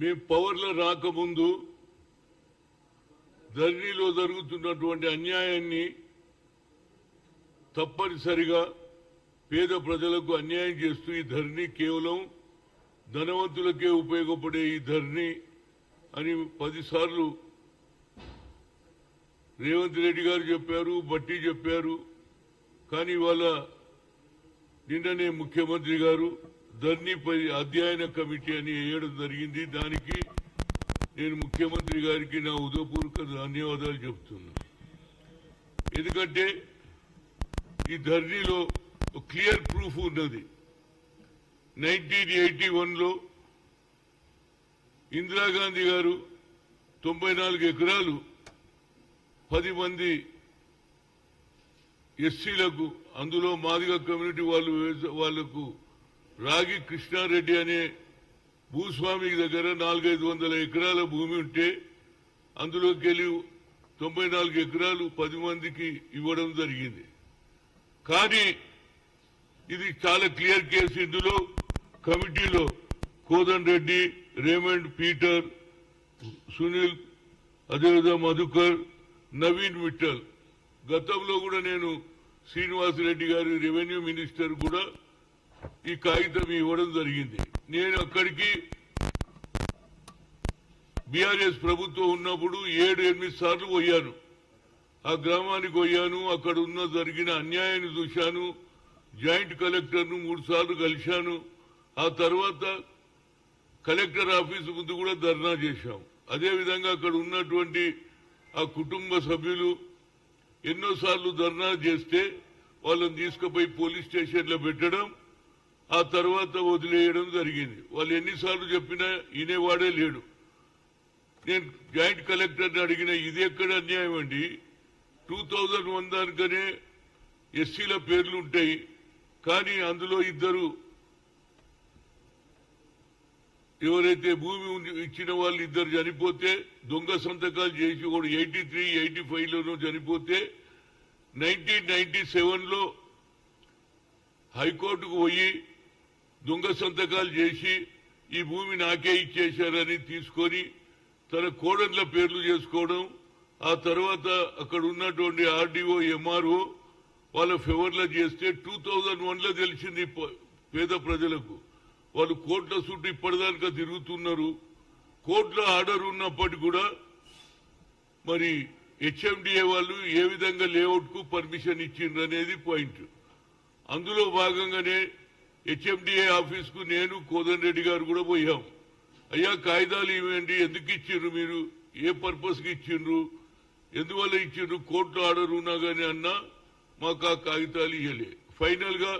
మేము పవర్లో రాకముందు ధరణిలో జరుగుతున్నటువంటి అన్యాయాన్ని తప్పనిసరిగా పేద ప్రజలకు అన్యాయం చేస్తూ ఈ ధరణి కేవలం ధనవంతులకే ఉపయోగపడే ఈ ధరణి అని 10 సార్లు రేవంత్ రెడ్డి గారు చెప్పారు, బట్టి చెప్పారు. కానీ వాళ్ళ నిన్ననే ముఖ్యమంత్రి గారు ధరణిపై అధ్యయన కమిటీ అని వేయడం జరిగింది. దానికి నేను ముఖ్యమంత్రి గారికి నా హృదయపూర్వక ధన్యవాదాలు చెబుతున్నా. ఎందుకంటే ఈ ధరణిలో క్లియర్ ప్రూఫ్ ఉన్నది. 1981లో ఇందిరాగాంధీ గారు 94 ఎకరాలు 10 మంది ఎస్సీలకు, అందులో మాదిగ కమ్యూనిటీ వాళ్లకు రాగి కృష్ణారెడ్డి అనే భూస్వామి దగ్గర 400-500 ఎకరాల భూమి ఉంటే అందులోకి వెళ్ళి 94 ఎకరాలు 10 మందికి ఇవ్వడం జరిగింది. కానీ ఇది చాలా క్లియర్ కేసు. ఇందులో కమిటీలో కోదన్ రెడ్డి, రేమండ్, పీటర్, సునీల్, అదేవిధంగా మధుకర్, నవీన్ మిట్టల్. గతంలో కూడా నేను శ్రీనివాసరెడ్డి గారి రెవెన్యూ మినిస్టర్ కూడా ఈ కాగితం ఇవ్వడం జరిగింది. నేను అక్కడికి బీఆర్ఎస్ ప్రభుత్వం ఉన్నప్పుడు 7-8 సార్లు పోయాను. ఆ గ్రామానికి పోయాను. అక్కడ ఉన్న జరిగిన అన్యాయాన్ని చూశాను. జాయింట్ కలెక్టర్ను 3 సార్లు కలిశాను. ఆ తర్వాత కలెక్టర్ ఆఫీసు ముందు కూడా ధర్నా చేశాం. అదేవిధంగా అక్కడ ఉన్నటువంటి ఆ కుటుంబ సభ్యులు ఎన్నోసార్లు ధర్నా చేస్తే వాళ్ళని తీసుకుపోయి పోలీస్ స్టేషన్లో పెట్టడం, ఆ తర్వాత వదిలేయడం జరిగింది. వాళ్ళు ఎన్నిసార్లు చెప్పినా వినేవాడే లేడు. నేను జాయింట్ కలెక్టర్ని అడిగిన, ఇది ఎక్కడ అన్యాయం అండి? 2001 దానికనే ఎస్సీల పేర్లు ఉంటాయి, కానీ అందులో ఇద్దరు ఎవరైతే భూమి ఇచ్చిన వాళ్ళు ఇద్దరు చనిపోతే దొంగ సంతకాలు చేసి కూడా 83-85లోనూ చనిపోతే 1997లో హైకోర్టుకు పోయి దొంగ సంతకాలు చేసి ఈ భూమి నాకే ఇచ్చేశారని తీసుకొని తన కోడళ్ల పేర్లు చేసుకోవడం, ఆ తర్వాత అక్కడ ఉన్నటువంటి ఆర్డీఓ, ఎంఆర్ఓ వాళ్ళ ఫేవర్లో చేస్తే 2001లో తెలిసింది పేద ప్రజలకు. వాళ్ళు కోర్టుల చుట్టూ ఇప్పటిదాకా తిరుగుతున్నారు. కోర్టులో ఆర్డర్ ఉన్నప్పటికీ కూడా మరి హెచ్ఎండిఏ వాళ్ళు ఏ విధంగా లేఅవుట్ కు పర్మిషన్ ఇచ్చిండ్రు అనేది పాయింట్. అందులో భాగంగానే హెచ్ఎండిఏ ఆఫీస్ కు నేను, కోదన్ రెడ్డి గారు కూడా పోయాం. అయ్యా కాగితాలు ఇవ్వండి, ఎందుకు ఇచ్చిండ్రు మీరు, ఏ పర్పస్ కి ఇచ్చిండ్రు, ఎందువల్ల ఇచ్చిండ్రు, కోర్టులో ఆర్డర్ ఉన్నా గానీ అన్నా మాకు ఆ కాగితాలు ఇవ్వలే. ఫైనల్ గా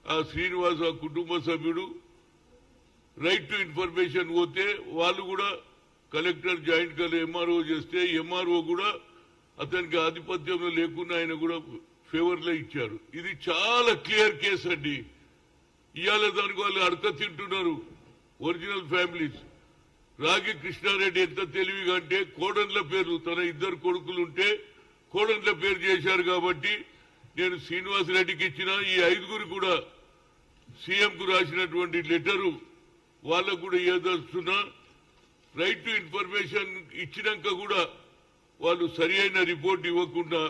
ఆ శ్రీనివాస్ ఆ కుటుంబ సభ్యుడు రైట్ టు ఇన్ఫర్మేషన్ పోతే వాళ్ళు కూడా కలెక్టర్, జాయింట్ కలెక్టర్, ఎంఆర్ఓ చేస్తే ఎంఆర్ఓ కూడా అతనికి ఆధిపత్యంలో లేకుండా ఆయన కూడా ఫేవర్ లో ఇచ్చారు. ఇది చాలా క్లియర్ కేసు అండి. ఇవాళ దానికి వాళ్ళు అడక తింటున్నారు ఒరిజినల్ ఫ్యామిలీస్. రాగి కృష్ణారెడ్డి ఎంత తెలివిగా అంటే కోడన్ల పేర్లు, తన 2 కొడుకులుంటే కోడన్ల పేరు చేశారు. కాబట్టి నేను శ్రీనివాసరెడ్డికి ఇచ్చిన ఈ 5గురు కూడా సీఎం కు రాసినటువంటి లెటరు వాళ్ళకు కూడా ఏదొస్తున్నా, రైట్ టు ఇన్ఫర్మేషన్ ఇచ్చినాక కూడా వాళ్ళు సరి అయిన రిపోర్ట్ ఇవ్వకుండా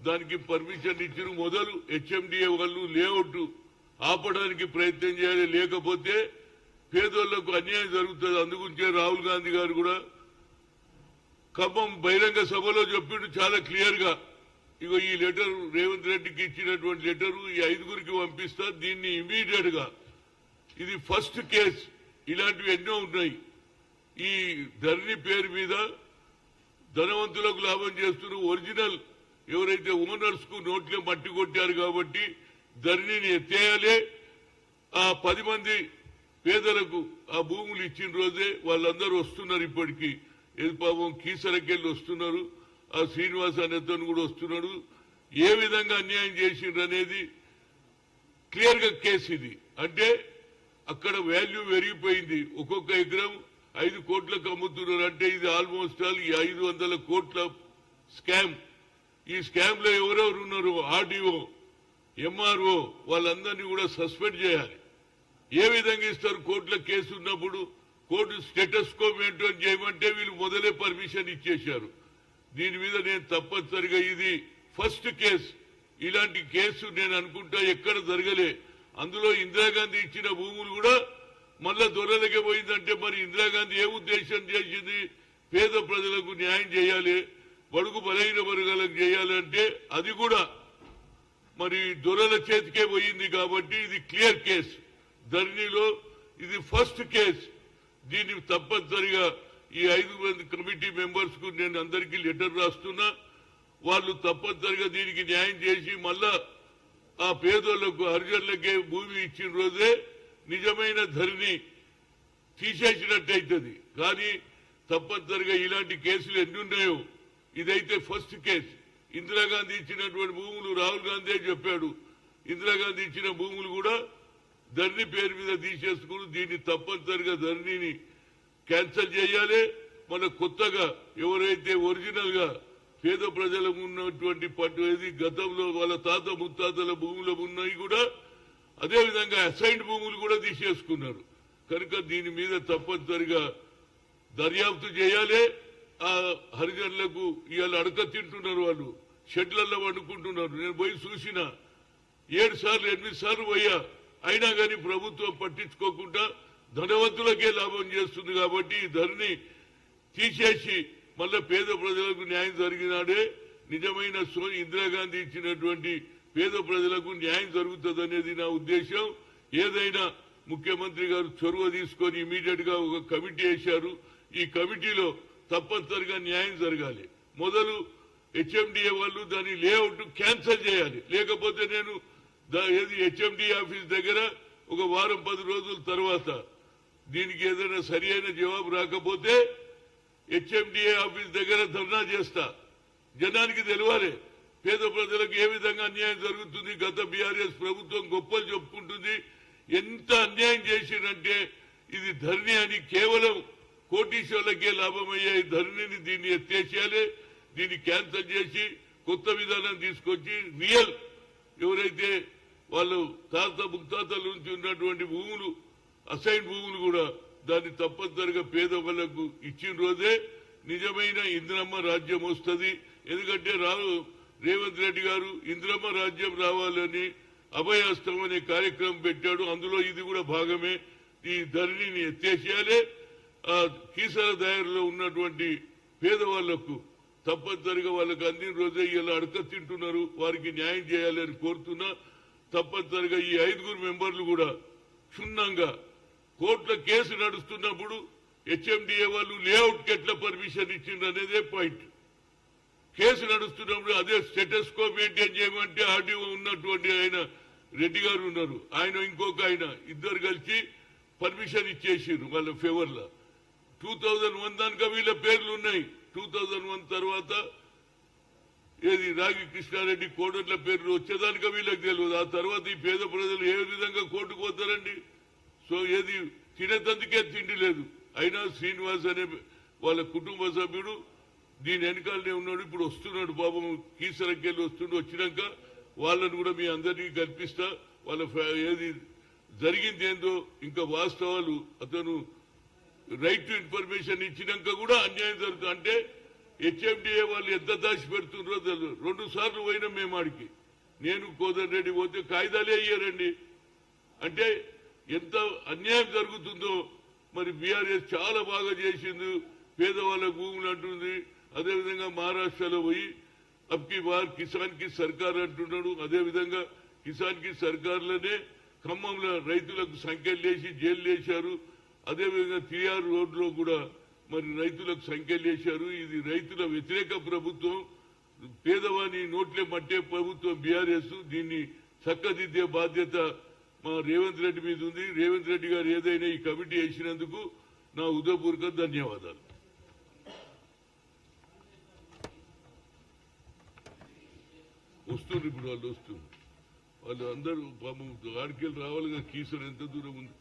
దానికి పర్మిషన్ ఇచ్చిన మొదలు హెచ్ఎండిఏ వాళ్ళు లేఅవుట్ ఆపడానికి ప్రయత్నం చేయాలి, లేకపోతే పేదోళ్లకు అన్యాయం జరుగుతుంది. అందుగురించే రాహుల్ గాంధీ గారు కూడా ఖమ్మం బహిరంగ సభలో చెప్పిండు చాలా క్లియర్ గా, ఇగో ఈ లెటర్ రేవంత్ రెడ్డికి ఇచ్చినటువంటి లెటరు ఈ 5గురికి పంపిస్తా, దీన్ని ఇమీడియట్ గా, ఇది ఫస్ట్ కేసు, ఇలాంటివి ఎన్నో ఉన్నాయి. ఈ ధరణి పేరు మీద ధనవంతులకు లాభం చేస్తున్న ఒరిజినల్ ఎవరైతే ఓనర్స్ కు నోట్లో మట్టి కొట్టారు కాబట్టి ధరణిని ఎత్తేయాలి. ఆ 10 మంది పేదలకు ఆ భూములు ఇచ్చిన రోజే వాళ్ళందరూ వస్తున్నారు. ఇప్పటికీ ఏది పాపం కీసరకెళ్ళి వస్తున్నారు, ఆ శ్రీనివాస్ అనేతను కూడా వస్తున్నాడు. ఏ విధంగా అన్యాయం చేసిండ్రు అనేది క్లియర్ గా కేసు ఇది. అంటే అక్కడ వాల్యూ పెరిగిపోయింది. ఒక్కొక్క ఎకరం 5 కోట్లకు అమ్ముతున్నారు. అంటే ఇది ఆల్మోస్ట్ ఆల్ ఈ 500 కోట్ల స్కామ్. ఈ స్కామ్ లో ఎవరెవరు ఉన్నారు, ఆర్డీఓ, ఎంఆర్ఓ వాళ్ళందరినీ కూడా సస్పెండ్ చేయాలి. ఏ విధంగా ఇస్తారు? కోర్టులో కేసు ఉన్నప్పుడు కోర్టు స్టేటస్ కో మెయింటైన్ చేయమంటే వీళ్ళు మొదలే పర్మిషన్ ఇచ్చేశారు. దీని మీద నేను తప్పనిసరిగా ఇది ఫస్ట్ కేసు. ఇలాంటి కేసు నేను అనుకుంటా ఎక్కడ జరగలే. అందులో ఇందిరాగాంధీ ఇచ్చిన భూములు కూడా మళ్ళా దొరలకే పోయిందంటే మరి ఇందిరాగాంధీ ఏ ఉద్దేశం చేసింది? పేద ప్రజలకు న్యాయం చేయాలి, బడుగు బలహీన వర్గాలకు చేయాలంటే అది కూడా మరి దొరల చేతికే పోయింది. కాబట్టి ఇది క్లియర్ కేసు. ధరణిలో ఇది ఫస్ట్ కేసు. దీన్ని తప్పనిసరిగా ఈ 5 మంది కమిటీ మెంబర్స్ కు నేను అందరికీ లెటర్ రాస్తున్నా. వాళ్ళు తప్పనిసరిగా దీనికి న్యాయం చేసి మళ్ళా ఆ పేదోళ్లకు హరిజనులకే భూమి ఇచ్చిన రోజే నిజమైన ధరణి తీసేసినట్టయితుంది. కానీ తప్పనిసరిగా ఇలాంటి కేసులు ఎన్ని ఉన్నాయో ఇదైతే ఫస్ట్ కేసు. ఇందిరాగాంధీ ఇచ్చినటువంటి భూములు రాహుల్ గాంధీ చెప్పాడు. ఇందిరాగాంధీ ఇచ్చిన భూములు కూడా ధరణి పేరు మీద తీసేసుకుని దీన్ని తప్పనిసరిగా ధరణిని క్యాన్సల్ చేయాలి. మన కొత్తగా ఎవరైతే ఒరిజినల్ గా పేద ప్రజలకు ఉన్నటువంటి పట్టు ఏది గతంలో వాళ్ళ తాత ముత్తాతల భూములు ఉన్నాయి కూడా అదేవిధంగా అసైన్డ్ భూములు కూడా తీసేసుకున్నారు. కనుక దీని మీద తప్పనిసరిగా దర్యాప్తు చేయాలి. ఆ హరిజనులకు ఇవాళ అడక తింటున్నారు, వాళ్ళు షెడ్లలో వండుకుంటున్నారు. నేను పోయి చూసిన 7 సార్లు 8 సార్లు పోయా. అయినా కానీ ప్రభుత్వం పట్టించుకోకుండా ధనవంతులకే లాభం చేస్తుంది. కాబట్టి ఈ ధరని తీసేసి మళ్ళా పేద ప్రజలకు న్యాయం జరిగినాడే నిజమైన ఇందిరాగాంధీ ఇచ్చినటువంటి పేద ప్రజలకు న్యాయం జరుగుతుంది అనేది నా ఉద్దేశం. ఏదైనా ముఖ్యమంత్రి గారు చొరవ తీసుకొని ఇమీడియట్ గా ఒక కమిటీ వేశారు. ఈ కమిటీలో తప్పనిసరిగా న్యాయం జరగాలి. మొదలు హెచ్ఎండిఏ వాళ్ళు దాని లేఅవుట్ క్యాన్సల్ చేయాలి. లేకపోతే నేను హెచ్ఎండి ఆఫీస్ దగ్గర ఒక వారం 10 రోజుల తర్వాత దీనికి ఏదైనా సరి అయిన జవాబు రాకపోతే హెచ్ఎండిఏ ఆఫీస్ దగ్గర ధర్నా చేస్తా. జనానికి తెలియాలి పేద ప్రజలకు ఏ విధంగా అన్యాయం జరుగుతుంది. గత బీఆర్ఎస్ ప్రభుత్వం గొప్పలు చెప్పుకుంటుంది. ఎంత అన్యాయం చేసిందంటే ఇది ధరణి అని కేవలం కోటీశ్వర్లకే లాభమయ్యే ధరణిని దీన్ని ఎత్తేసేయాలి. దీన్ని క్యాన్సల్ చేసి కొత్త విధానం తీసుకొచ్చి రియల్ ఎవరైతే వాళ్ళు తాత ముత్తాతల నుంచి ఉన్నటువంటి భూములు అసైన్ భూములు కూడా దాన్ని తప్పనిసరిగా పేద వాళ్ళకు ఇచ్చిన రోజే నిజమైన ఇందిరమ్మ రాజ్యం వస్తుంది. ఎందుకంటే రేవంత్ రెడ్డి గారు ఇందిరమ్మ రాజ్యం రావాలని అభయహస్తం అనే కార్యక్రమం పెట్టాడు. అందులో ఇది కూడా భాగమే. ఈ ధరణిని ఎత్తేసేయాలి. ఆ కీసర దాయర్లో ఉన్నటువంటి పేదవాళ్లకు తప్పనిసరిగా వాళ్ళకు అందిన రోజే ఇలా అడక తింటున్నారు. వారికి న్యాయం చేయాలని కోరుతున్నా. తప్పనిసరిగా ఈ 5 మెంబర్లు కూడా క్షుణ్ణంగా కోర్టులో కేసు నడుస్తున్నప్పుడు హెచ్ఎండిఏ వాళ్ళు లేఅవుట్ కి ఎట్లా పర్మిషన్ ఇచ్చిండ్రు అనేదే పాయింట్. కేసు నడుస్తున్నప్పుడు అదే స్టేటస్ కో మెయింటైన్ చేయమంటే ఆర్డీఓ ఉన్నటువంటి ఆయన రెడ్డి గారు ఉన్నారు, ఆయన ఇంకొక ఆయన ఇద్దరు కలిసి పర్మిషన్ ఇచ్చేసారు వాళ్ళ ఫేవర్ లా. 2001 దానిక వీళ్ళ పేర్లు ఉన్నాయి. 2001 తర్వాత ఏది రాగి కృష్ణారెడ్డి కోడట్ల పేర్లు వచ్చేదానిక వీళ్ళకి తెలియదు. ఆ తర్వాత ఈ పేద ప్రజలు ఏ విధంగా కోర్టుకు పోతారండి? సో ఏది తినేతందుకే తిండి లేదు. అయినా శ్రీనివాస్ అనే వాళ్ళ కుటుంబ సభ్యుడు దీని వెనకాలనే ఉన్నాడు. ఇప్పుడు వస్తున్నాడు పాపం, కీసరకెళ్ళి వచ్చినాక వాళ్ళను కూడా మీ అందరికీ కల్పిస్తా. వాళ్ళ ఏది జరిగింది ఏందో ఇంకా వాస్తవాలు అతను రైట్ టు ఇన్ఫర్మేషన్ ఇచ్చినాక కూడా అన్యాయం జరుగుతుంది. అంటే హెచ్ఎండిఏ వాళ్ళు ఎంత దాచి పెడుతుండ్రో తెలియదు. 2 సార్లు పోయినా మేము ఆడికి, నేను కోదర్ రెడ్డి పోతే కాయిదాలే అయ్యారండి. అంటే ఎంత అన్యాయం జరుగుతుందో. మరి బీఆర్ఎస్ చాలా బాగా చేసింది, పేదవాళ్ళ భూములు అంటుంది. అదేవిధంగా మహారాష్ట్రలో పోయి అబ్కి బార్ కిసాన్ కి సర్కార్ అంటున్నాడు. అదేవిధంగా కిసాన్ కి సర్కార్లోనే ఖమ్మంలో రైతులకు సంఖ్యలు వేసి జైలు వేశారు. అదేవిధంగా TR రోడ్లో కూడా మరి రైతులకు సంఖ్యలు వేశారు. ఇది రైతుల వ్యతిరేక ప్రభుత్వం, పేదవాని నోట్లే మట్టే ప్రభుత్వం బీఆర్ఎస్. దీన్ని చక్కదిద్దే బాధ్యత మా రేవంత్ రెడ్డి మీద ఉంది. రేవంత్ రెడ్డి గారు ఏదైనా ఈ కమిటీ వేసినందుకు నా హృదయపూర్వక ధన్యవాదాలు. వస్తుంది ఇప్పుడు వాళ్ళు వస్తుంది. వాళ్ళు అందరూ పాపం ఆడికెళ్ళి రావాలిగా. కీసర్ ఎంత దూరం ఉంది.